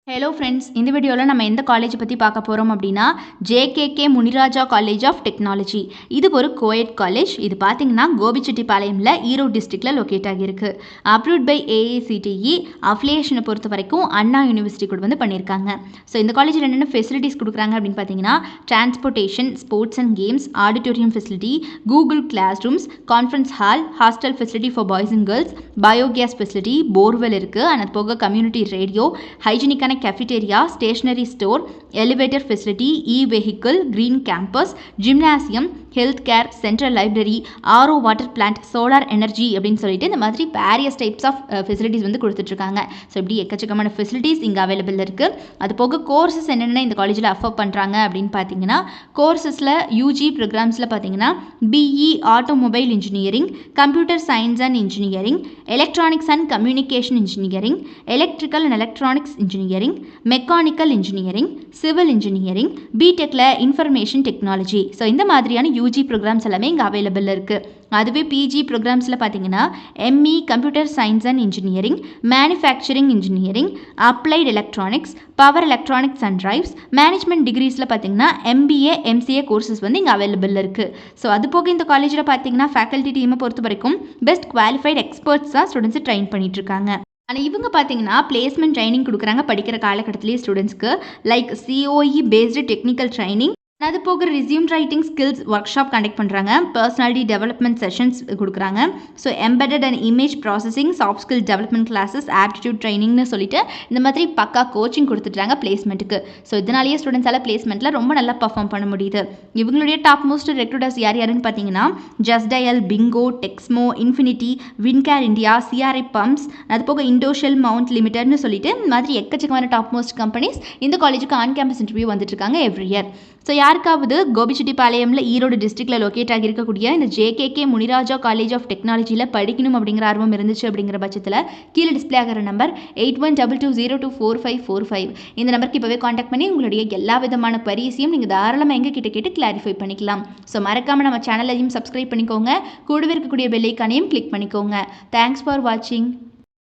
Hello friends, இந்த வீடியோவில் நம்ம எந்த காலேஜ் பற்றி பார்க்க போகிறோம் அப்படின்னா JKK Muniraja college of technology. இது ஒரு கோயட் காலேஜ். இது பார்த்தீங்கன்னா கோபிச்செட்டிப்பாளையமில் ஈரோடு டிஸ்ட்ரிக்டில் லொக்கேட் ஆகியிருக்கு. Approved by AICTE. அஃபிலியேஷனை பொறுத்த வரைக்கும் அண்ணா யூனிவர்சிட்டி கூட வந்து பண்ணியிருக்காங்க. ஸோ இந்த காலேஜில் என்னென்ன ஃபெசிலிட்டிஸ் கொடுக்குறாங்க அப்படின்னு பார்த்தீங்கன்னா transportation, sports and games, auditorium facility, Google classrooms, conference hall, hostel facility for boys and girls, biogas facility, borewell இருக்குது. அது போக கம்யூனிட்டி ரேடியோ, ஹைஜீனிக்கான cafeteria, stationery store, elevator facility, e-vehicle, green campus, gymnasium, health care, central library, RO water plant, solar energy அப்படின்னு சொல்லிட்டு இந்த மாதிரி various types of facilities வந்து கொடுத்துட்ருக்காங்க. ஸோ இப்படி எக்கச்சக்கமான ஃபெசிலிட்டிஸ் இங்கே அவைலபிள் இருக்குது. அது போக கோர்சஸ் என்னென்ன இந்த காலேஜில் அஃபர் பண்ணுறாங்க அப்படின்னு பார்த்தீங்கன்னா கோர்சஸில் யூஜி ப்ரோக்ராம்ஸில் பார்த்தீங்கன்னா BE automobile engineering, computer science and engineering, electronics and communication engineering, electrical and electronics engineering, mechanical engineering, civil engineering, பிடெக்கில் இன்ஃபர்மேஷன் டெக்னாலஜி. ஸோ இந்த மாதிரியான யூஜி ப்ரோக்ராம்ஸ் எல்லாமே இங்கே அவைலபிள் இருக்குது. அதுவே பிஜி ப்ரோக்ராம்ஸில் பார்த்தீங்கன்னா ME computer science and engineering, manufacturing engineering, applied electronics, power electronics and drives, management டிகிரிஸில் பார்த்தீங்கன்னா எம்பிஏ எம்சிஏ கோர்சஸ் வந்து இங்கே அவைலபிள் இருக்குது. ஸோ அது போக இந்த காலேஜில் பார்த்தீங்கன்னா ஃபேக்கல்ட்டி டீமை பொறுத்த வரைக்கும் பெஸ்ட் குவாலிஃபைட் எக்ஸ்பர்ட்ஸ் தான் ஸ்டூடெண்ட்ஸை ட்ரெயின் பண்ணிட்டுருக்காங்க. ஆனால் இவங்க பார்த்தீங்கன்னா பிளேஸ்மெண்ட் ட்ரைனிங் கொடுக்குறாங்க படிக்கிற காலகட்டத்திலேயே ஸ்டூடெண்ட்ஸ்க்கு. Like COE based technical training, அது போக resume writing skills workshop conduct பண்ணுறாங்க. பர்சனாலிட்டி டெவலப்மெண்ட் செஷன்ஸ் கொடுக்குறாங்க. So embedded and image processing, soft skill development classes, aptitude ட்ரைனிங்னு சொல்லிட்டு இந்த மாதிரி பக்கா கோச்சிங் கொடுத்துட்றாங்க பிளேஸ்மெண்ட்டுக்கு. ஸோ இதனாலேயே ஸ்டூடெண்ட்ஸால் பிளேஸ்மெண்ட்டில் ரொம்ப நல்லா பர்ஃபார்ம் பண்ண முடியுது. இவங்களுடைய டாப் மோஸ்ட் ரெக்ரூட்டர்ஸ் யாருன்னு பார்த்தீங்கன்னா Justdial, Bingo, Texmo, Infinity, Wincare India, CRI pumps, அது போக இண்டோஷெல், மவுண்ட் லிமிடெட்னு சொல்லிட்டு இந்த மாதிரி எக்கச்சக்கமான டாப் மோஸ்ட் கம்பெனிஸ் இந்த காலேஜுக்கு ஆன் கேம்பஸ் இன்டர்வியூ வந்துட்டு இருக்காங்க எவ்ரி இயர். ஸோ யாருக்காவது கோபிச்செட்டிப்பாளையமில் ஈரோடு டிஸ்ட்ரிக்டில் லொக்கேட் ஆகியிருக்கக்கூடிய இந்த ஜேகேகே முனிராஜா காலேஜ் ஆஃப் டெக்னாலஜியில் படிக்கணும் அப்படிங்கிற ஆர்வம் இருந்துச்சு அப்படிங்கிற பட்சத்தில் கீழே டிஸ்பிளே ஆகிற நம்பர் 8122024545 இந்த நம்பருக்கு இப்போவே காண்டாக்ட் பண்ணி உங்களுடைய எல்லா விதமான குவரீஸையும் நீங்கள் தாராளமாக எங்கள் கிட்ட கேட்டு கிளாரிஃபை பண்ணிக்கலாம். ஸோ மறக்காமல் நம்ம சேனலையும் சப்ஸ்கிரைப் பண்ணிக்கோங்க. கூடவே இருக்கக்கூடிய பெல் ஐக்கானையும் கிளிக் பண்ணிக்கோங்க. தேங்க்ஸ் ஃபார் வாட்சிங்.